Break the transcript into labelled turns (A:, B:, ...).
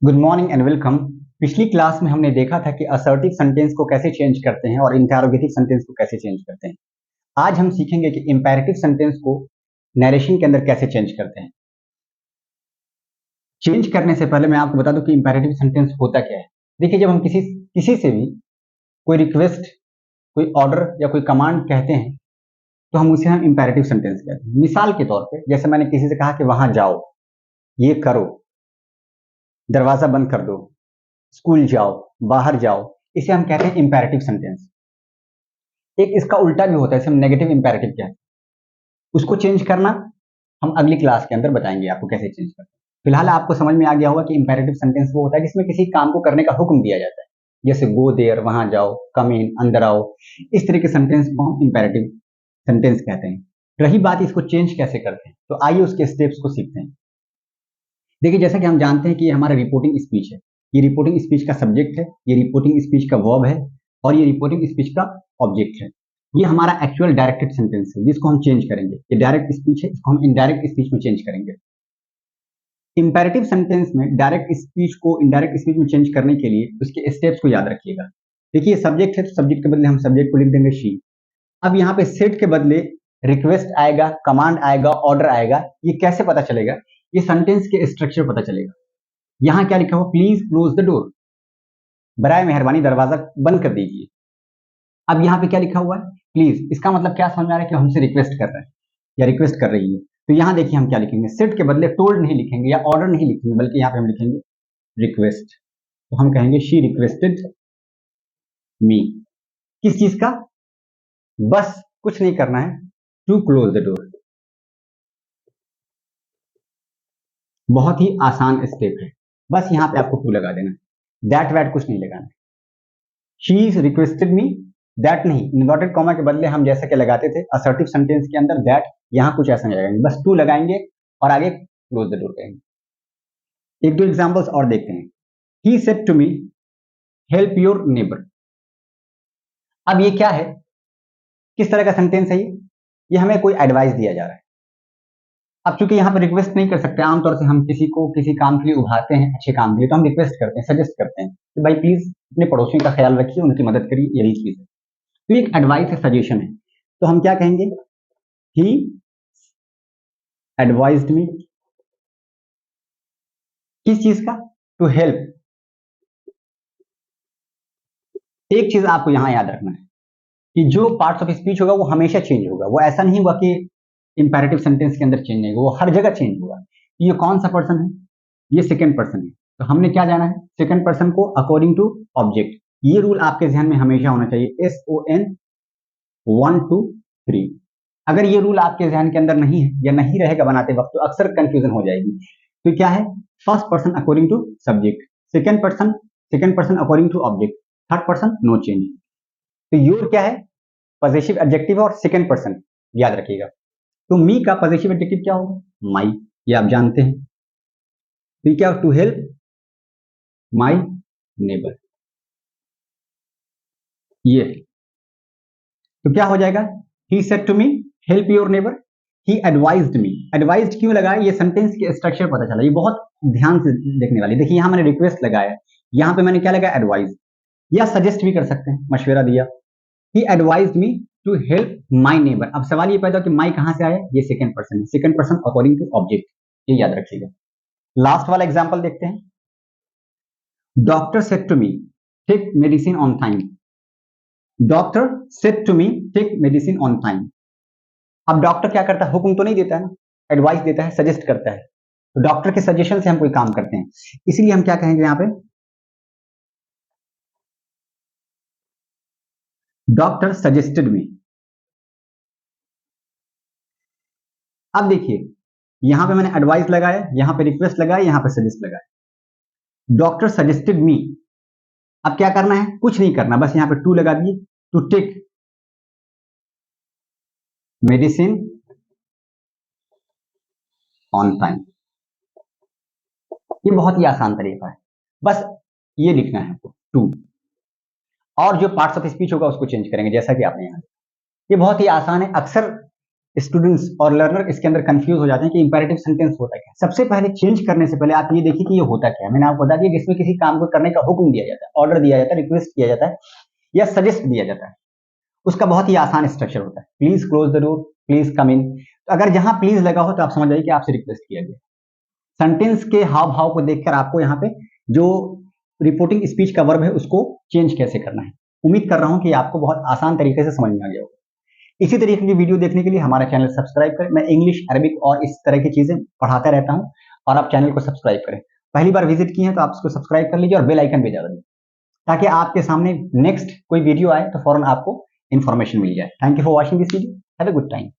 A: Good morning and welcome. पिछली class में हमने देखा था कि असर्टिव सेंटेंस को कैसे चेंज करते हैं और इंटरोगेटिव सेंटेंस को कैसे चेंज करते हैं। आज हम सीखेंगे कि इंपेरेटिव सेंटेंस को नरेशन के अंदर कैसे चेंज करते हैं। चेंज करने से पहले मैं आपको बता दूं कि इंपेरेटिव सेंटेंस होता क्या है। देखिए, जब हम किसी से भी कोई रिक्वेस्ट, कोई ऑर्डर या कोई कमांड कहते हैं तो हम इंपेरेटिव सेंटेंस कहते हैं। मिसाल के तौर पर जैसे मैंने किसी से कहा कि वहां जाओ, ये करो, दरवाजा बंद कर दो, स्कूल जाओ, बाहर जाओ, इसे हम कहते हैं इंपेरेटिव सेंटेंस। एक इसका उल्टा भी होता है, इसे हम नेगेटिव इंपेरेटिव कहते हैं। उसको चेंज करना हम अगली क्लास के अंदर बताएंगे आपको कैसे चेंज करते हैं। फिलहाल आपको समझ में आ गया होगा कि इंपेरेटिव सेंटेंस वो होता है जिसमें किसी काम को करने का हुक्म दिया जाता है, जैसे गो देयर, वहां जाओ, कम इन, अंदर आओ। इस तरह के सेंटेंस को हम इंपेरेटिव सेंटेंस कहते हैं। रही बात इसको चेंज कैसे करते हैं, तो आइए उसके स्टेप्स को सीखते हैं। देखिए, जैसा कि हम जानते हैं कि ये हमारा रिपोर्टिंग स्पीच है। ये रिपोर्टिंग स्पीच का सब्जेक्ट है, ये रिपोर्टिंग स्पीच का वर्ब है और ये रिपोर्टिंग स्पीच का ऑब्जेक्ट है। ये हमारा एक्चुअल डायरेक्टेड सेंटेंस है जिसको हम चेंज करेंगे। ये डायरेक्ट स्पीच है, इसको हम इनडायरेक्ट स्पीच में चेंज करेंगे। इंपेरेटिव सेंटेंस में डायरेक्ट स्पीच को इनडायरेक्ट स्पीच में चेंज करने के लिए उसके स्टेप्स को याद रखिएगा। देखिए, सब्जेक्ट है तो सब्जेक्ट के बदले हम सब्जेक्ट को लिख देंगे शी। अब यहाँ पे सेट के बदले रिक्वेस्ट आएगा, कमांड आएगा, ऑर्डर आएगा। ये कैसे पता चलेगा? ये सेंटेंस के स्ट्रक्चर पता चलेगा। यहाँ क्या लिखा हुआ? प्लीज क्लोज द डोर, बराए मेहरबानी दरवाजा बंद कर दीजिए। अब यहाँ पे क्या लिखा हुआ है? प्लीज। इसका मतलब क्या समझ में आ रहा है कि हमसे रिक्वेस्ट कर रहे हैं या रिक्वेस्ट कर रही है। तो यहाँ देखिए हम क्या लिखेंगे, सेट के बदले टोल्ड नहीं लिखेंगे या ऑर्डर नहीं लिखेंगे, बल्कि यहाँ पे हम लिखेंगे रिक्वेस्ट। तो हम कहेंगे शी रिक्वेस्टेड मी। किस चीज का? बस कुछ नहीं करना है, टू क्लोज द डोर। बहुत ही आसान स्टेप है, बस यहाँ पे आपको टू लगा देना, दैट वैट कुछ नहीं लगाना। शी रिक्वेस्टेड मी, दैट नहीं, इन्वर्टेड कॉमा के बदले हम जैसा कि लगाते थे असर्टिव सेंटेंस के अंदर दैट, यहाँ कुछ ऐसा नहीं लगाएंगे, बस टू लगाएंगे और आगे क्लोज द डोर कहेंगे। एक दो एग्जांपल्स और देखते हैं। He said to me help your neighbour. अब ये क्या है, किस तरह का सेंटेंस है ये हमें कोई एडवाइस दिया जा रहा है। अब चूंकि यहाँ पर रिक्वेस्ट नहीं कर सकते, आमतौर से हम किसी को किसी काम के लिए उभारते हैं, अच्छे काम के लिए, तो हम रिक्वेस्ट करते हैं, सजेस्ट करते हैं कि भाई प्लीज अपने पड़ोसियों का ख्याल रखिए, उनकी मदद करिए, यही चीज है। तो एक एडवाइस है, सजेशन है। तो हम क्या कहेंगे? He advised me. किस चीज का? To help. एक चीज आपको यहां याद रखना है कि जो पार्ट्स ऑफ स्पीच होगा वो हमेशा चेंज होगा। वो ऐसा नहीं हुआ कि इंपेरेटिव सेंटेंस के अंदर चेंज नहीं होगा, वो हर जगह चेंज होगा। ये कौन सा पर्सन है? ये सेकेंड पर्सन है। तो हमने क्या जाना है? सेकेंड पर्सन को अकॉर्डिंग टू ऑब्जेक्ट। ये रूल आपके ध्यान में हमेशा होना चाहिए, SON 1 2 3। अगर ये रूल आपके ध्यान के अंदर नहीं है या नहीं रहेगा बनाते वक्त, तो अक्सर कंफ्यूजन हो जाएगी। तो क्या है? First person according to subject, second person according to object, third person no change. तो योर क्या है? पॉजिटिव एडजेक्टिव और सेकेंड पर्सन, याद रखिएगा। तो मी का पॉजिटिव एडजेक्टिव क्या होगा? माई, ये आप जानते हैं। तो क्या? To help my neighbour. ये तो क्या हो जाएगा? He said to me help your neighbour, he advised me. Advised क्यों लगाया? ये सेंटेंस के स्ट्रक्चर पता चला। ये बहुत ध्यान से देखने वाली। देखिए, यहां मैंने रिक्वेस्ट लगाया, यहां पे मैंने क्या लगाया? एडवाइज, या सजेस्ट भी कर सकते हैं, मशवरा दिया। He advised me to help my neighbour. अब सवाल ये पैदा कि माई कहां से आया? ये सेकेंड पर्सन है, second person according to object, ये याद रखिएगा। लास्ट वाला एग्जांपल देखते हैं। Doctor said to me take medicine on time. Doctor said to me take medicine on time. अब डॉक्टर क्या करता है? हुक्म तो नहीं देता है ना, एडवाइस देता है, सजेस्ट करता है। तो डॉक्टर के सजेशन से हम कोई काम करते हैं, इसीलिए हम क्या कहेंगे यहां पे? Doctor suggested me. अब देखिए, यहां पे मैंने एडवाइस लगाया, यहां पे रिक्वेस्ट लगाया, यहां पे सजेस्ट लगाया। Doctor suggested me. अब क्या करना है? कुछ नहीं करना, बस यहां पे टू लगा दिए, to take medicine on time. ये बहुत ही आसान तरीका है, बस ये लिखना है आपको, टू। और जो पार्ट्स ऑफ स्पीच होगा उसको चेंज करेंगे, जैसा कि आपने यहां। ये बहुत ही आसान है। अक्सर स्टूडेंट्स और लर्नर इसके अंदर कंफ्यूज हो जाते हैं कि इंपेरेटिव सेंटेंस होता क्या है। सबसे पहले चेंज करने से पहले आप ये देखिए कि ये होता क्या है। मैंने आपको बता दिया कि इसमें किसी काम को करने का हुक्म दिया जाता है, ऑर्डर दिया जाता है, रिक्वेस्ट किया जाता है या सजेस्ट दिया जाता है। उसका बहुत ही आसान स्ट्रक्चर होता है, please close the door, please come in. तो अगर जहां प्लीज लगा हो तो आप समझ जाइए कि आपसे रिक्वेस्ट किया गया। सेंटेंस के हाव भाव को देखकर आपको यहाँ पे जो रिपोर्टिंग स्पीच का वर्ब है उसको चेंज कैसे करना है। उम्मीद कर रहा हूं कि आपको बहुत आसान तरीके से समझ में आ गया होगा। इसी तरीके की वीडियो देखने के लिए हमारा चैनल सब्सक्राइब करें। मैं इंग्लिश, अरबिक और इस तरह की चीजें पढ़ाता रहता हूं और आप चैनल को सब्सक्राइब करें। पहली बार विजिट किए हैं तो आप इसको सब्सक्राइब कर लीजिए और बेल आइकन बजा दीजिए ताकि आपके सामने नेक्स्ट कोई वीडियो आए तो फौरन आपको इन्फॉर्मेशन मिल जाए। Thank you for watching this video. Have a good time.